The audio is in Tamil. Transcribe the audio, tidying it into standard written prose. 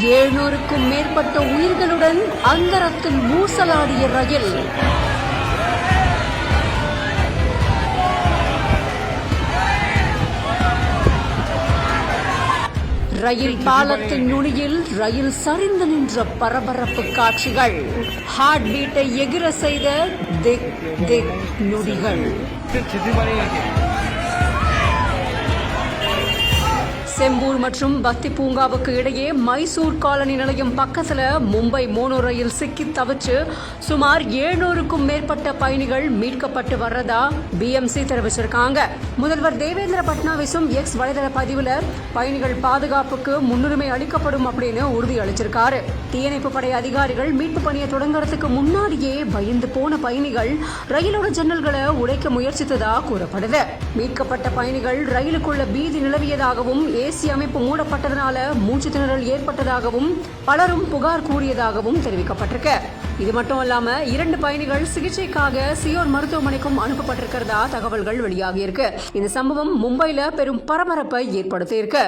700க்கும் மேற்பட்ட உயிர்களுடன் அந்தரத்தில் ஊசலாடிய ரயில். ரயில் பாலத்தின் நுனியில் ரயில் சரிந்து நின்ற பரபரப்பு காட்சிகள். ஹார்ட் பீட்டை எகிர செய்த திக் திக் நொடிகள். செம்பூர் மற்றும் பக்தி பூங்காவுக்கு இடையே மைசூர் காலனி நிலையம் பக்கத்துல மும்பை மோனோ ரயில் சிக்கி தவிச்சு சுமார் 700க்கும் மேற்பட்ட பயணிகள் மீட்கப்பட்டு வர்றதா BMC தெரிவிச்சிருக்காங்க. முதல்வர் தேவேந்திர பட்னாவிஸும் எக்ஸ் வலைதள பதிவுல பயணிகள் பாதுகாப்புக்கு முன்னுரிமை அளிக்கப்படும் அப்படின்னு உறுதி அளிச்சிருக்காரு. தீயணைப்பு படை அதிகாரிகள் மீட்பு பணியை தொடங்குறதுக்கு முன்னாடியே பயந்து போன பயணிகள் ரயிலோட ஜன்னல்களை உடைக்க முயற்சித்ததா கூறப்படுது. மீட்கப்பட்ட பயணிகள் ரயிலுக்குள்ள பீதி நிலவியதாகவும் ஏசி அமைப்பு மூடப்பட்டதனால மூச்சு திணறல் ஏற்பட்டதாகவும் பலரும் புகார் கூறியதாகவும் தெரிவிக்கப்பட்டிருக்கு. இது மட்டும் இல்லாம 2 பயணிகள் சிகிச்சைக்காக சியோர் மருத்துவமனைக்கும் அனுப்பப்பட்டிருக்கிறதா தகவல்கள் வெளியாகியிருக்கு. இந்த சம்பவம் மும்பைல பெரும் பரபரப்பை ஏற்படுத்தியிருக்கு.